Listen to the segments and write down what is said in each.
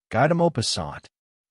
Guy de Maupassant,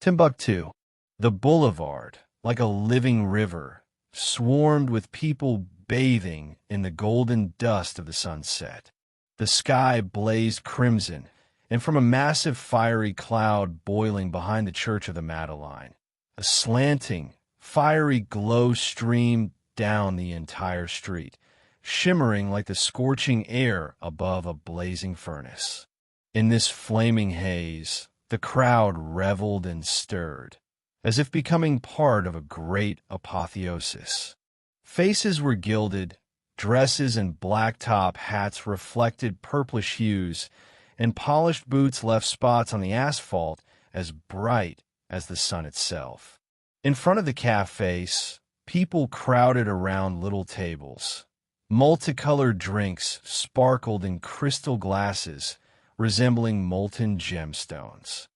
Timbuktu. The boulevard, like a living river, swarmed with people bathing in the golden dust of the sunset. The sky blazed crimson, and from a massive fiery cloud boiling behind the Church of the Madeleine, a slanting, fiery glow streamed down the entire street, shimmering like the scorching air above a blazing furnace. In this flaming haze, the crowd reveled and stirred, as if becoming part of a great apotheosis. Faces were gilded, dresses and black-top hats reflected purplish hues, and polished boots left spots on the asphalt as bright as the sun itself. In front of the cafes, people crowded around little tables. Multicolored drinks sparkled in crystal glasses resembling molten gemstones.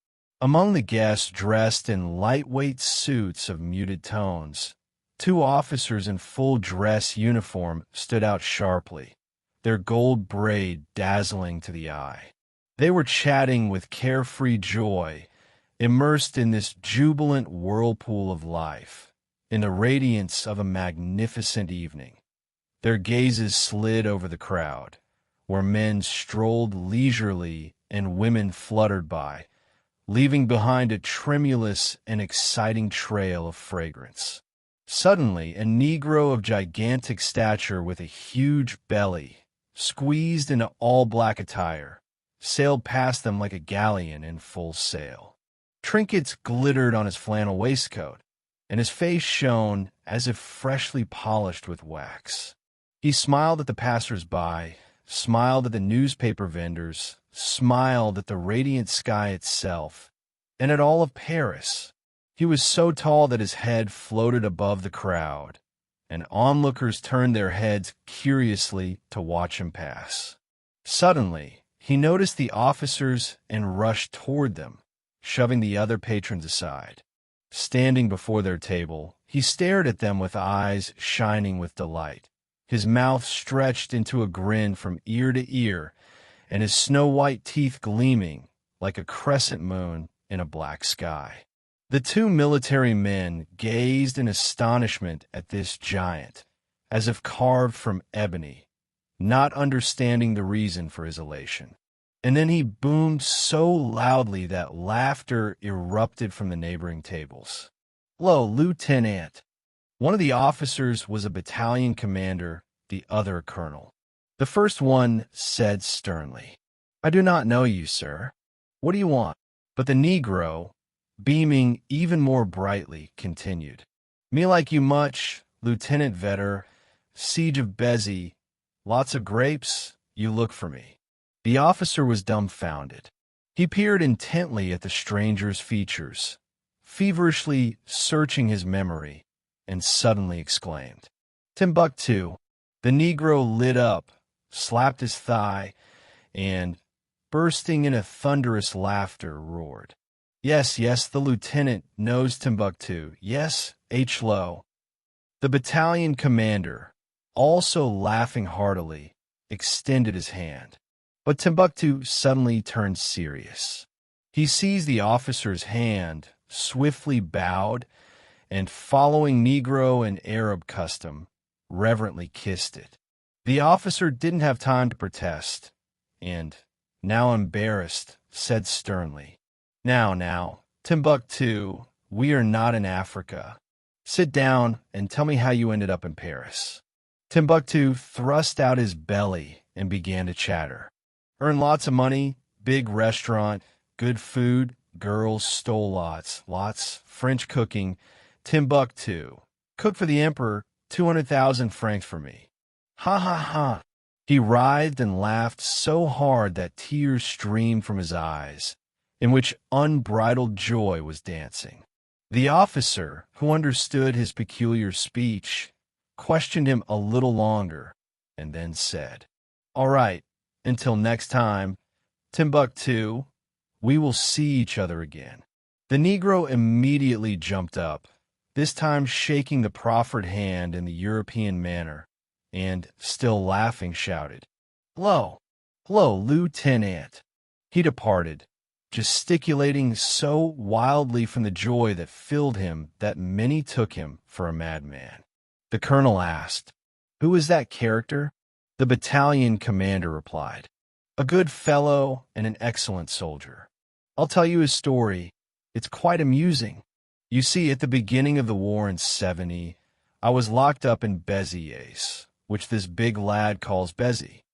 Among the guests dressed in lightweight suits of muted tones, two officers in full dress uniform stood out sharply, their gold braid dazzling to the eye. They were chatting with carefree joy, immersed in this jubilant whirlpool of life, in the radiance of a magnificent evening. Their gazes slid over the crowd, where men strolled leisurely and women fluttered by, leaving behind a tremulous and exciting trail of fragrance. Suddenly, a Negro of gigantic stature with a huge belly, squeezed into all-black attire, sailed past them like a galleon in full sail. Trinkets glittered on his flannel waistcoat, and his face shone as if freshly polished with wax. He smiled at the passers-by, smiled at the newspaper vendors, smiled at the radiant sky itself, and at all of Paris. He was so tall that his head floated above the crowd, and onlookers turned their heads curiously to watch him pass. Suddenly, he noticed the officers and rushed toward them, shoving the other patrons aside. Standing before their table, he stared at them with eyes shining with delight. His mouth stretched into a grin from ear to ear, and his snow-white teeth gleaming like a crescent moon in a black sky. The two military men gazed in astonishment at this giant, as if carved from ebony, not understanding the reason for his elation. And then he boomed so loudly that laughter erupted from the neighboring tables. "Lo, Lieutenant!" One of the officers was a battalion commander, the other a colonel. The first one said sternly, "I do not know you, sir. What do you want?" But the Negro, beaming even more brightly, continued, "Me like you much, Lieutenant Vetter. Siege of Béziers. Lots of grapes. You look for me." The officer was dumbfounded. He peered intently at the stranger's features, feverishly searching his memory, and suddenly exclaimed, "Timbuktu!" The Negro lit up, slapped his thigh, and, bursting into thunderous laughter, roared, "Yes, yes, the lieutenant knows Timbuktu. Yes, H. Lowe." The battalion commander, also laughing heartily, extended his hand. But Timbuktu suddenly turned serious. He seized the officer's hand, swiftly bowed, and following Negro and Arab custom, reverently kissed it. The officer didn't have time to protest, and, now embarrassed, said sternly, Now, Timbuktu, we are not in Africa. Sit down and tell me how you ended up in Paris." Timbuktu thrust out his belly and began to chatter. "Earned lots of money, big restaurant, good food, girls, stole lots, French cooking, Timbuktu. Cooked for the emperor, 200,000 francs for me. Ha ha ha." He writhed and laughed so hard that tears streamed from his eyes, in which unbridled joy was dancing. The officer, who understood his peculiar speech, questioned him a little longer, and then said, "All right, until next time, Timbuktu, we will see each other again." The Negro immediately jumped up, this time shaking the proffered hand in the European manner, and, still laughing, shouted, Hello, Lieutenant." He departed, gesticulating so wildly from the joy that filled him that many took him for a madman. The colonel asked, "Who is that character?" The battalion commander replied, "A good fellow and an excellent soldier. I'll tell you his story. It's quite amusing. You see, at the beginning of the war in '70, I was locked up in Béziers, which this big lad calls Bézi.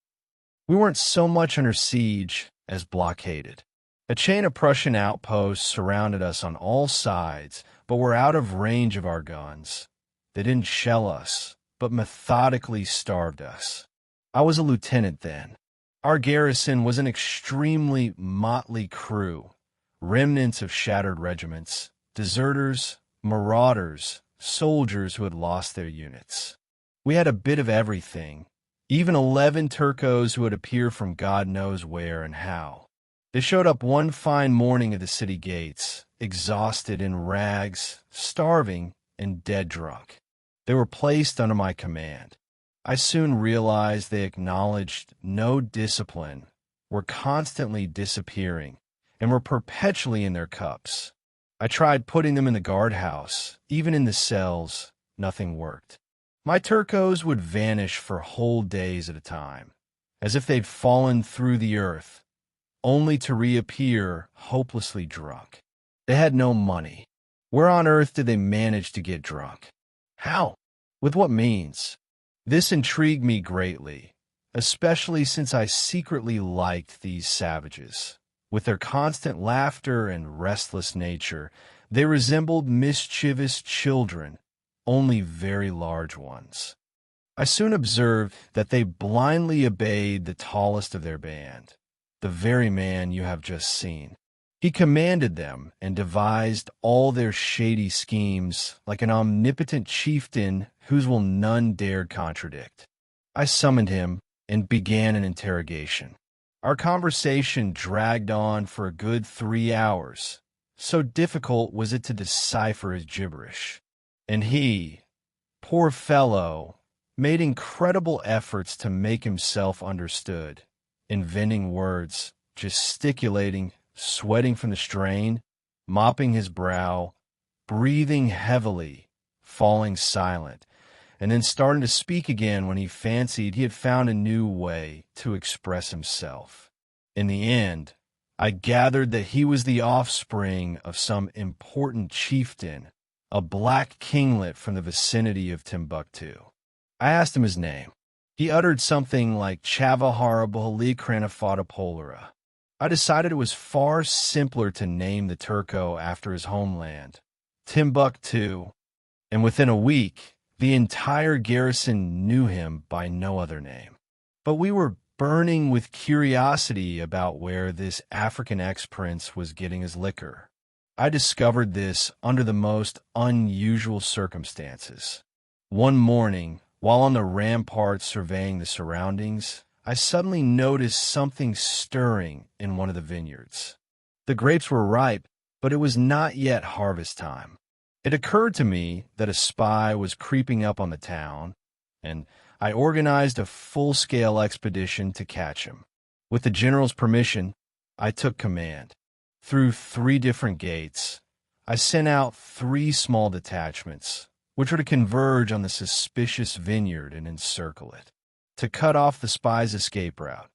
We weren't so much under siege as blockaded. A chain of Prussian outposts surrounded us on all sides, but were out of range of our guns. They didn't shell us, but methodically starved us. I was a lieutenant then. Our garrison was an extremely motley crew, remnants of shattered regiments, deserters, marauders, soldiers who had lost their units. We had a bit of everything, even 11 Turcos who had appeared from God knows where and how. They showed up one fine morning at the city gates, exhausted, in rags, starving, and dead drunk. They were placed under my command. I soon realized they acknowledged no discipline, were constantly disappearing, and were perpetually in their cups. I tried putting them in the guardhouse, even in the cells. Nothing worked. My Turcos would vanish for whole days at a time, as if they'd fallen through the earth, only to reappear hopelessly drunk. They had no money. Where on earth did they manage to get drunk? How? With what means? This intrigued me greatly, especially since I secretly liked these savages. With their constant laughter and restless nature, they resembled mischievous children, only very large ones. I soon observed that they blindly obeyed the tallest of their band, the very man you have just seen. He commanded them and devised all their shady schemes like an omnipotent chieftain whose will none dared contradict. I summoned him and began an interrogation. Our conversation dragged on for a good 3 hours. So difficult was it to decipher his gibberish. And he, poor fellow, made incredible efforts to make himself understood, inventing words, gesticulating, sweating from the strain, mopping his brow, breathing heavily, falling silent, and then starting to speak again when he fancied he had found a new way to express himself. In the end, I gathered that he was the offspring of some important chieftain, a black kinglet from the vicinity of Timbuktu. I asked him his name. He uttered something like Chavaharabalikranafatapolera. I decided it was far simpler to name the Turco after his homeland, Timbuktu, and within a week, the entire garrison knew him by no other name. But we were burning with curiosity about where this African ex-prince was getting his liquor. I discovered this under the most unusual circumstances. One morning, while on the ramparts surveying the surroundings, I suddenly noticed something stirring in one of the vineyards. The grapes were ripe, but it was not yet harvest time. It occurred to me that a spy was creeping up on the town, and I organized a full-scale expedition to catch him. With the general's permission, I took command. Through 3 different gates, I sent out 3 small detachments, which were to converge on the suspicious vineyard and encircle it, to cut off the spy's escape route.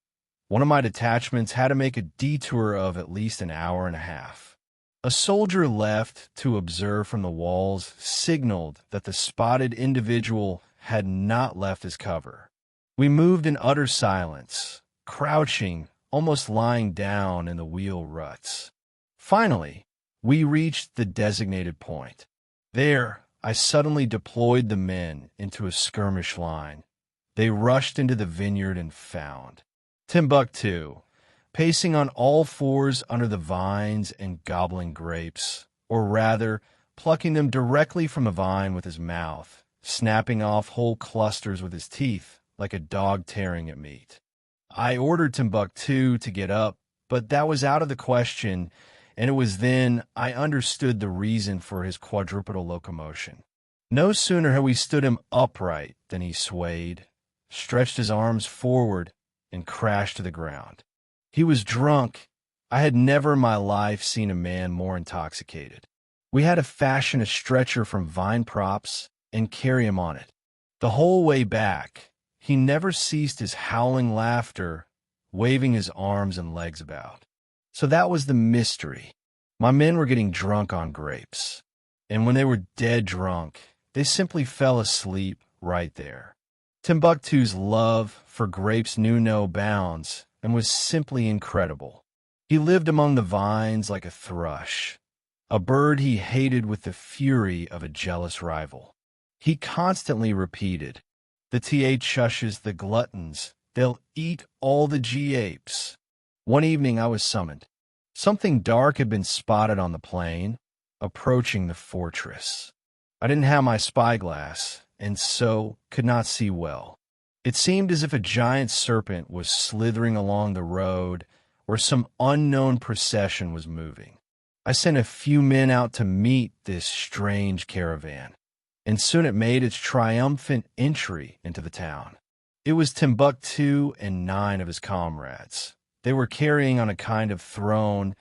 One of my detachments had to make a detour of at least an hour and a half. A soldier left to observe from the walls signaled that the spotted individual had not left his cover. We moved in utter silence, crouching, almost lying down in the wheel ruts. Finally, we reached the designated point. There, I suddenly deployed the men into a skirmish line. They rushed into the vineyard and found Timbuktu, pacing on all fours under the vines and gobbling grapes, or rather, plucking them directly from the vine with his mouth, snapping off whole clusters with his teeth like a dog tearing at meat. I ordered Timbuktu to get up, but that was out of the question, and it was then I understood the reason for his quadrupedal locomotion. No sooner had we stood him upright than he swayed, stretched his arms forward, and crashed to the ground. He was drunk, I had never in my life seen a man more intoxicated. We had to fashion a stretcher from vine props and carry him on it. The whole way back, he never ceased his howling laughter, waving his arms and legs about. So that was the mystery. My men were getting drunk on grapes, and when they were dead drunk, they simply fell asleep right there. Timbuktu's love for grapes knew no bounds and was simply incredible. He lived among the vines like a thrush, a bird he hated with the fury of a jealous rival. He constantly repeated, "The th shushes the gluttons, they'll eat all the g-apes." One evening I was summoned. Something dark had been spotted on the plain, approaching the fortress. I didn't have my spyglass, and so could not see well. It seemed as if a giant serpent was slithering along the road where some unknown procession was moving. I sent a few men out to meet this strange caravan, and soon it made its triumphant entry into the town. It was Timbuktu and 9 of his comrades. They were carrying on a kind of throne,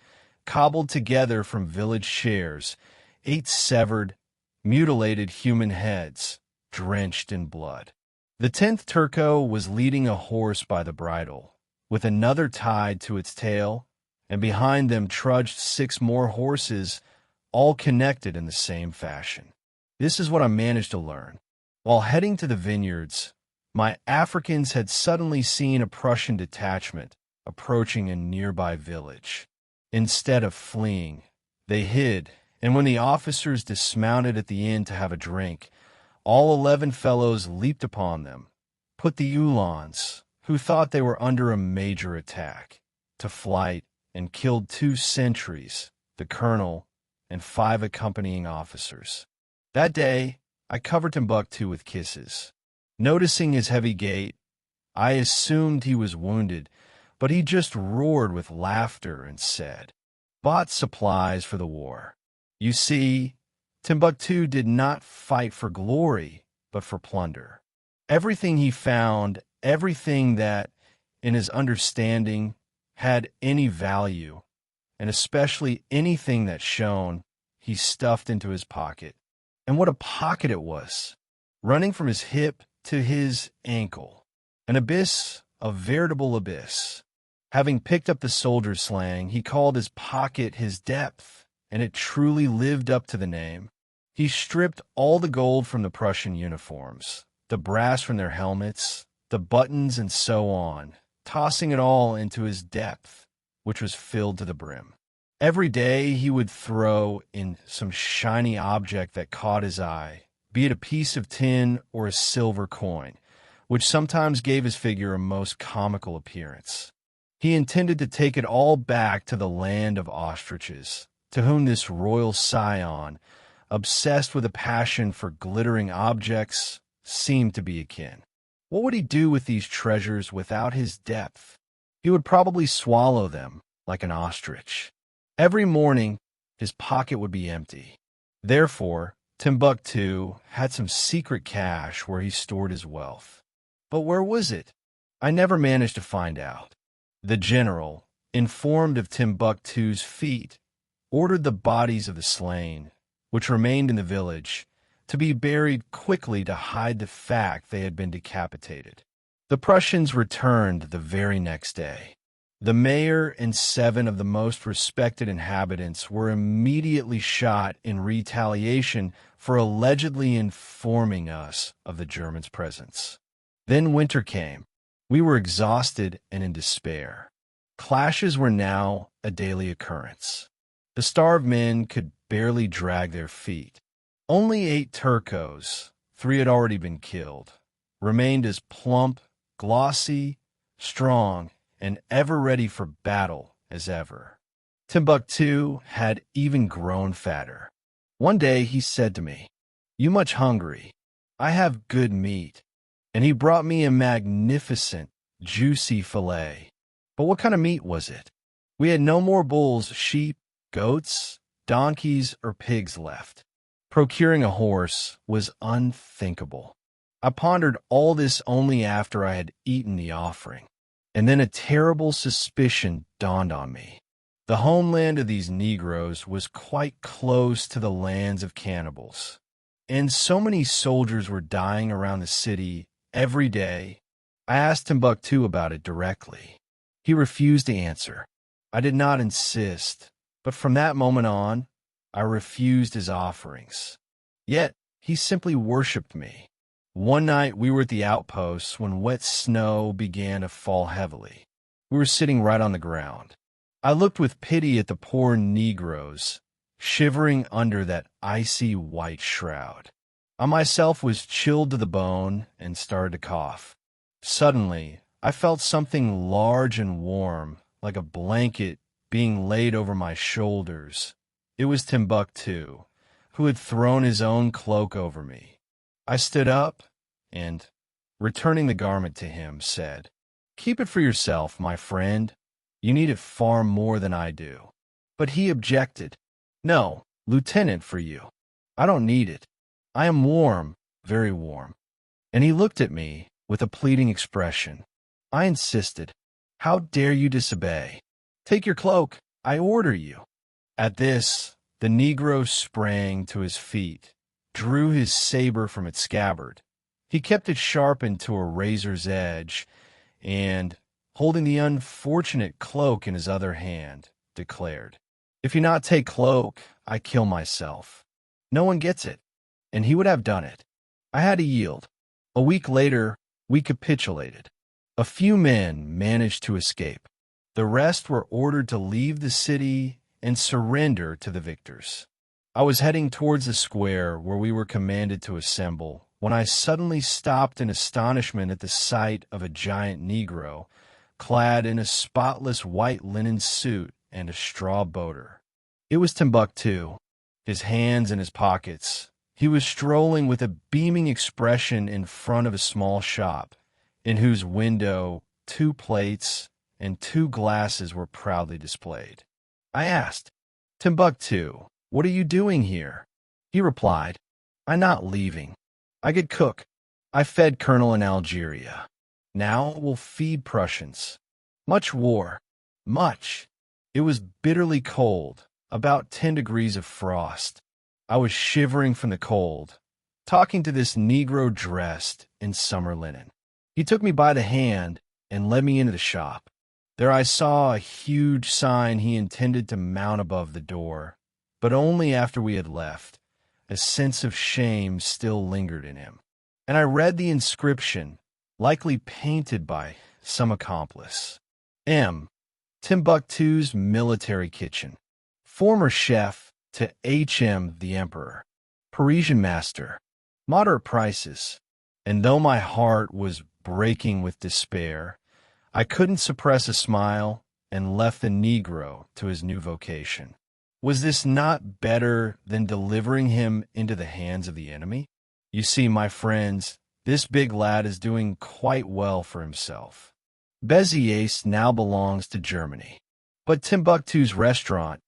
cobbled together from village shares, 8 severed, mutilated human heads, drenched in blood. The 10th Turco was leading a horse by the bridle, with another tied to its tail, and behind them trudged 6 more horses, all connected in the same fashion. This is what I managed to learn. While heading to the vineyards, my Africans had suddenly seen a Prussian detachment approaching a nearby village. Instead of fleeing, they hid, and when the officers dismounted at the inn to have a drink, all 11 fellows leaped upon them, put the Uhlans, who thought they were under a major attack, to flight, and killed 2 sentries, the colonel, and 5 accompanying officers. That day, I covered Timbuktu with kisses. Noticing his heavy gait, I assumed he was wounded, but he just roared with laughter and said, "Bought supplies for the war." You see, Timbuktu did not fight for glory, but for plunder. Everything he found, everything that, in his understanding, had any value, and especially anything that shone, he stuffed into his pocket. And what a pocket it was, running from his hip to his ankle. An abyss, a veritable abyss. Having picked up the soldier's slang, he called his pocket his depth, and it truly lived up to the name. He stripped all the gold from the Prussian uniforms, the brass from their helmets, the buttons, and so on, tossing it all into his depth, which was filled to the brim. Every day he would throw in some shiny object that caught his eye, be it a piece of tin or a silver coin, which sometimes gave his figure a most comical appearance. He intended to take it all back to the land of ostriches, to whom this royal scion, obsessed with a passion for glittering objects, seemed to be akin. What would he do with these treasures without his depth? He would probably swallow them like an ostrich. Every morning, his pocket would be empty. Therefore, Timbuktu had some secret cache where he stored his wealth. But where was it? I never managed to find out. The general, informed of Timbuktu's feat, ordered the bodies of the slain, which remained in the village, to be buried quickly to hide the fact they had been decapitated. The Prussians returned the very next day. The mayor and 7 of the most respected inhabitants were immediately shot in retaliation for allegedly informing us of the Germans' presence. Then winter came. We were exhausted and in despair. Clashes were now a daily occurrence. The starved men could barely drag their feet. Only 8 Turcos, 3 had already been killed, remained as plump, glossy, strong, and ever ready for battle as ever. Timbuktu had even grown fatter. One day he said to me, "You much hungry? I have good meat." And he brought me a magnificent, juicy fillet. But what kind of meat was it? We had no more bulls, sheep, goats, donkeys, or pigs left. Procuring a horse was unthinkable. I pondered all this only after I had eaten the offering. And then a terrible suspicion dawned on me. The homeland of these Negroes was quite close to the lands of cannibals, and so many soldiers were dying around the city every day. I asked Timbuktu about it directly. He refused to answer. I did not insist, but from that moment on, I refused his offerings. Yet, he simply worshipped me. One night we were at the outposts when wet snow began to fall heavily. We were sitting right on the ground. I looked with pity at the poor Negroes, shivering under that icy white shroud. I myself was chilled to the bone and started to cough. Suddenly, I felt something large and warm, like a blanket, being laid over my shoulders. It was Timbuktu, who had thrown his own cloak over me. I stood up and, returning the garment to him, said, "Keep it for yourself, my friend. You need it far more than I do." But he objected. "No, Lieutenant, for you. I don't need it. I am warm, very warm." And he looked at me with a pleading expression. I insisted. "How dare you disobey? Take your cloak, I order you." At this, the Negro sprang to his feet, drew his saber from its scabbard. He kept it sharpened to a razor's edge, and, holding the unfortunate cloak in his other hand, declared, "If you not take cloak, I kill myself. No one gets it." And he would have done it. I had to yield. A week later, we capitulated. A few men managed to escape. The rest were ordered to leave the city and surrender to the victors. I was heading towards the square where we were commanded to assemble when I suddenly stopped in astonishment at the sight of a giant Negro, clad in a spotless white linen suit and a straw boater. It was Timbuktu, his hands in his pockets. He was strolling with a beaming expression in front of a small shop, in whose window 2 plates and 2 glasses were proudly displayed. I asked, "Timbuktu, what are you doing here?" He replied, "I'm not leaving. I could cook. I fed Colonel in Algeria. Now we'll feed Prussians. Much war. Much." It was bitterly cold, about 10 degrees of frost. I was shivering from the cold, talking to this Negro dressed in summer linen. He took me by the hand and led me into the shop. There I saw a huge sign he intended to mount above the door, but only after we had left. A sense of shame still lingered in him. And I read the inscription, likely painted by some accomplice. M. Timbuktu's military kitchen. Former chef to H.M. the Emperor. Parisian master. Moderate prices. And though my heart was breaking with despair, I couldn't suppress a smile and left the Negro to his new vocation. Was this not better than delivering him into the hands of the enemy? You see, my friends, this big lad is doing quite well for himself. Béziers now belongs to Germany, but Timbuktu's restaurant